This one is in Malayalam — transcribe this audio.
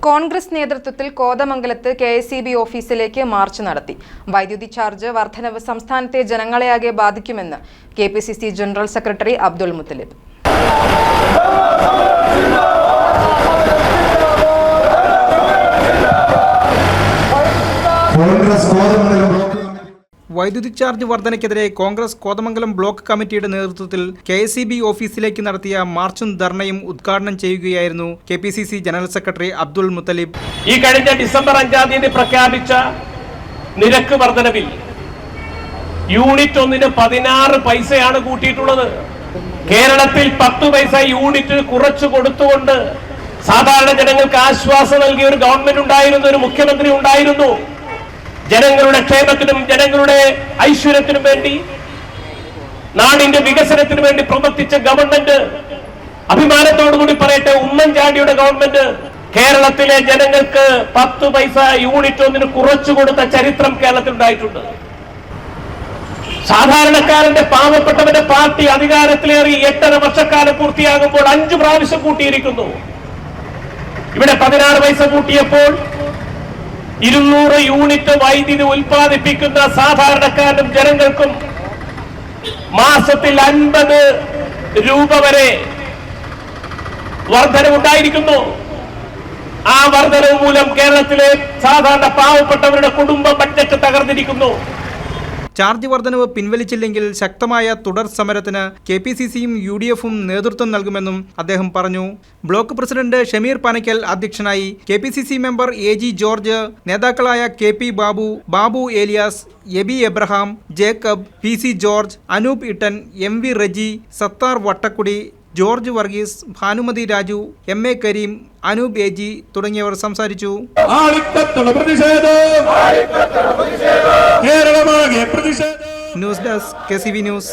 കോൺഗ്രസ് നേതൃത്വത്തിൽ കോതമംഗലത്ത് കെഎസ്ഇബി ഓഫീസിലേക്ക് മാർച്ച് നടത്തി. വൈദ്യുതി ചാർജ് വർധനവ് സംസ്ഥാനത്തെ ജനങ്ങളെയാകെ ബാധിക്കുമെന്ന് KPCC general secretary Abdul Muthalib. വൈദ്യുതി ചാർജ് വർധനയ്ക്കെതിരെ കോൺഗ്രസ് കോതമംഗലം ബ്ലോക്ക് കമ്മിറ്റിയുടെ നേതൃത്വത്തിൽ കെഎസ്ഇബി ഓഫീസിലേക്ക് നടത്തിയ മാർച്ചും ധർണയും ഉദ്ഘാടനം ചെയ്യുകയായിരുന്നു KPCC general secretary Abdul Muthalib. ഈ കഴിഞ്ഞ ഡിസംബർ 5-ാം തീയതി പ്രഖ്യാപിച്ച നിരക്ക് വർധനവിൽ യൂണിറ്റ് ഒന്നിന് 16 പൈസയാണ് കൂട്ടിയിട്ടുള്ളത്. കേരളത്തിൽ 10 പൈസ യൂണിറ്റ് കുറച്ചു കൊടുത്തുകൊണ്ട് സാധാരണ ജനങ്ങൾക്ക് ആശ്വാസം നൽകിയ ഒരു ഗവൺമെന്റ് ഉണ്ടായിരുന്നു, ഒരു മുഖ്യമന്ത്രി ഉണ്ടായിരുന്നു. ജനങ്ങളുടെ ക്ഷേമത്തിനും ജനങ്ങളുടെ ഐശ്വര്യത്തിനും വേണ്ടി, നാടിന്റെ വികസനത്തിനു വേണ്ടി പ്രവർത്തിച്ച ഗവൺമെന്റ്, അഭിമാനത്തോടുകൂടി പറയട്ടെ, ഉമ്മൻചാണ്ടിയുടെ ഗവൺമെന്റ് കേരളത്തിലെ ജനങ്ങൾക്ക് 10 പൈസ യൂണിറ്റ് ഒന്നിന് കുറച്ചു കൊടുത്ത ചരിത്രം കേരളത്തിൽ ഉണ്ടായിട്ടുണ്ട്. സാധാരണക്കാരന്റെ പാവപ്പെട്ടവന്റെ പാർട്ടി അധികാരത്തിലേറി 8.5 വർഷക്കാലം പൂർത്തിയാകുമ്പോൾ 5 പ്രാവശ്യം കൂട്ടിയിരിക്കുന്നു. ഇവിടെ 16 പൈസ കൂട്ടിയപ്പോൾ 200 യൂണിറ്റ് വൈദ്യുതി ഉൽപ്പാദിപ്പിക്കുന്ന സാധാരണക്കാരനും ജനങ്ങൾക്കും മാസത്തിൽ 50 രൂപ വരെ വർധനവുണ്ടായിരിക്കുന്നു. ആ വർധനവ് മൂലം കേരളത്തിലെ സാധാരണ പാവപ്പെട്ടവരുടെ കുടുംബ ബഡ്ജറ്റ് തകർന്നിരിക്കുന്നു. ചാർജ് വർധനവ് പിൻവലിച്ചില്ലെങ്കിൽ ശക്തമായ തുടർ സമരത്തിന് കെപിസിസിയും UDFും നേതൃത്വം നൽകുമെന്നും അദ്ദേഹം പറഞ്ഞു. ബ്ലോക്ക് പ്രസിഡന്റ് ഷമീർ പനക്കൽ അധ്യക്ഷനായി. കെപിസിസി മെമ്പർ AG ജോർജ്, നേതാക്കളായ KP Babu, Babu Elias, Aby Abraham, Jacob, PC George, Anoop Ittan, MV Reji, Sathar Vattakkudi, George Varghese, Bhanumathi Raju, MA Kareem, Anoop AG തുടങ്ങിയവർ സംസാരിച്ചു. News desk KCV news.